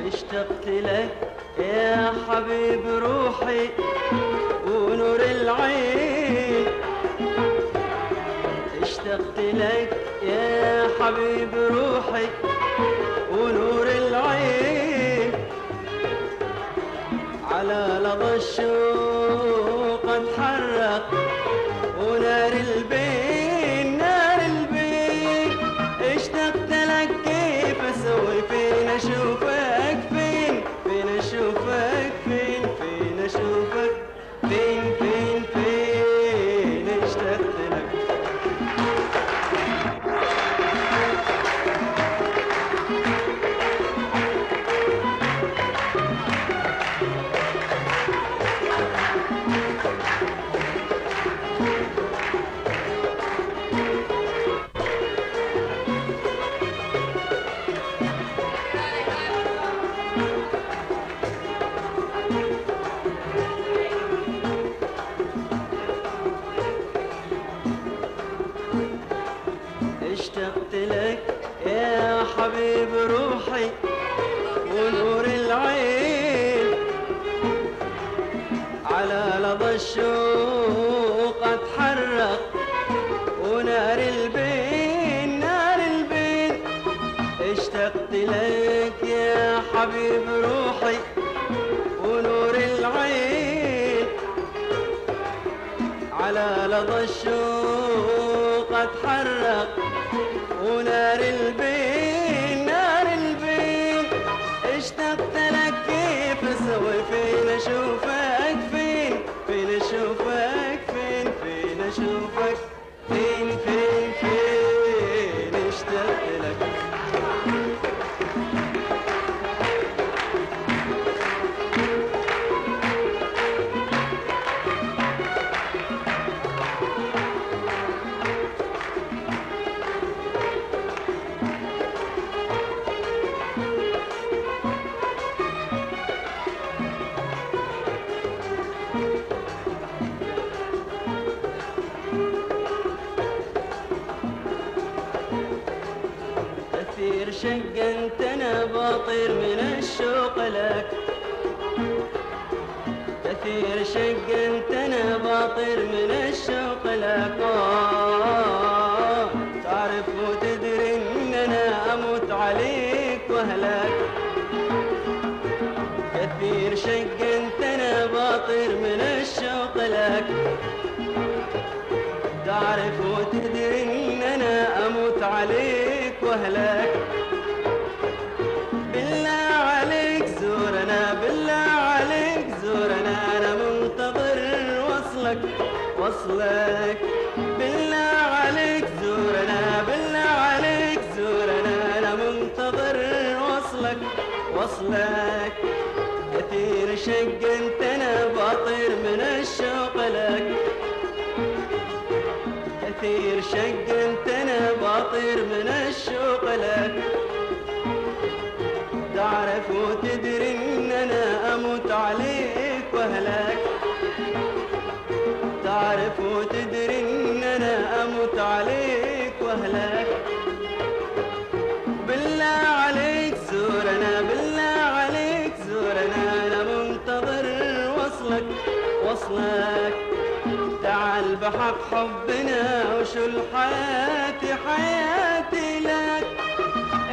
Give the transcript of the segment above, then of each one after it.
اشتقت لك يا حبيب روحي ونور العين، اشتقت لك يا حبيب روحي ونور العين، على لظى الشوق اتحرق ونار البين نار البين، اشتقت لك كيف اسوي فين اشوفك فين فين اشوفك فين فين اشوفك فين فين فين اشتقت لك. اشتقت لك يا حبيب روحي ونور العين، على لظى الشوق اتحرق ونار البين نار البين، اشتقت لك يا حبيب روحي ونور العين، على لظى الشوق اتحرق ونار البين نار البين، اشتقت لك كيف اسوي فين اشوفك فين فين اشوفك فين فين اشوفك فين فين فين اشتقت لك. كثير شق انت انا بطير من الشوق لك، كثير شق انت انا بطير من الشوق لك، تعرف وتدري ان انا اموت عليك واهلك، كثير شق انت انا بطير من الشوق لك، تعرف وتدري ان انا اموت عليك واهلك، بالله عليك زورنا بالله عليك زورنا انا منتظر وصلك وصلك، بالله عليك زورنا بالله عليك زورنا انا منتظر وصلك وصلك، كثير شق انت انا بطير من الشوق لك، كثير شق انت انا بطير من الشوق لك، تعرف وتدري ان انا اموت عليك واهلك، تعرف وتدري ان انا اموت عليك واهلك، بالله عليك زورنا بالله عليك زورنا انا منتظر وصلك وصلك، تعال بحق حبنا وشو حياتي حياتي لك،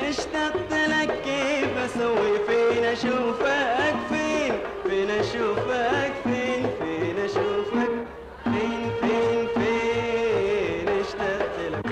اشتقت لك كيف اسوي فين اشوفك فين فين اشوفك فين فين اشوفك فين فين فين اشتقت لك.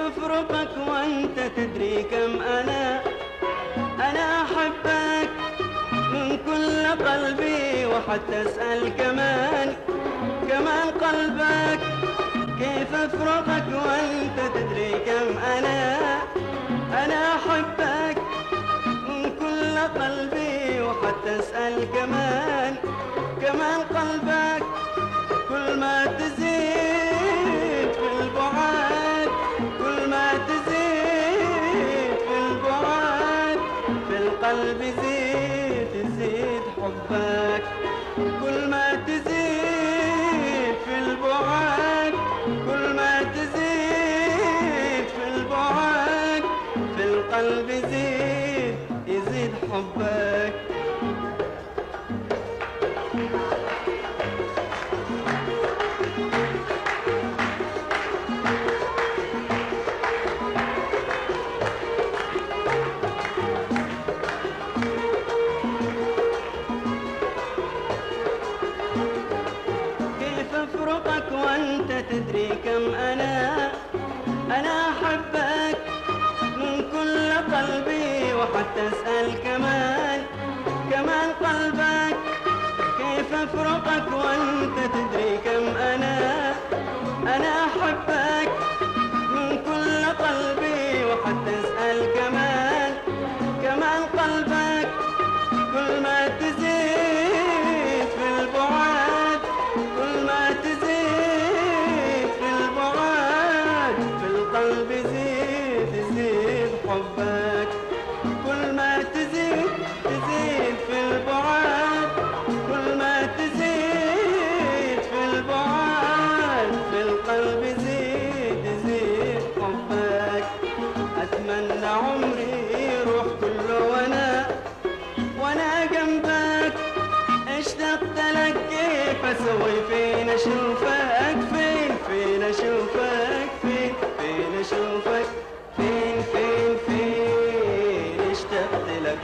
افرقك وانت تدري كم انا احبك من كل قلبي، وحتى اسال كمان قلبك، كيف افرقك وانت تدري كم انا احبك من كل قلبي، وحتى اسال كمان قلبك، كل ما تزيد في البعاد كل ما تزيد في البعاد القلب يزيد يزيد حبك، كل ما تزيد في البعد، كل ما تزيد في البعد، في القلب يزيد يزيد حبك. أفرقك وأنت تدري كم أنا أحبك من كل قلبي، وحتى أسأل كمان قلبك. كيف أفرقك وأنت تدري كم أنا أحبك من كل قلبي، وحتى أسأل كمان قلبك. كل ما تزيد في البعد، كل ما تزيد في البعد، في القلب يزيد يزيد حبك. كل ما تزيد في البعد، كل ما تزيد في البعد، في القلب يزيد يزيد حبك. أتمنى عمري يروح كله وأنا جنبك، اشتقت لك كيف اسوي فين اشوفك، فين اشوفك، فين اشوفك، فين اشتقت لك.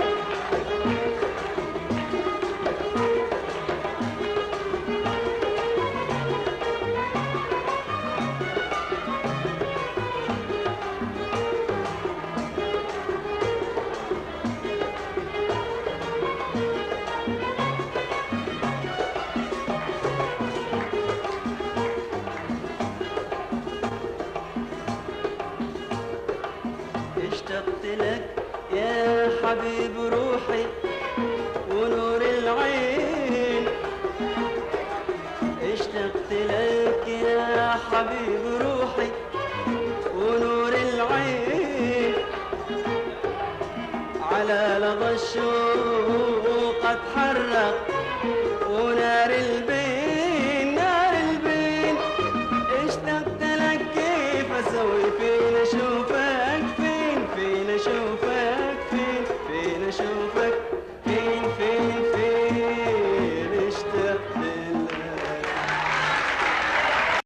اشتقت لك يا حبيب روحي ونور العين، اشتقت لك يا حبيب روحي ونور العين، على لظى الشوق اتحرق ونار البين اشتقت لك كيف اسوي فين اشوفك،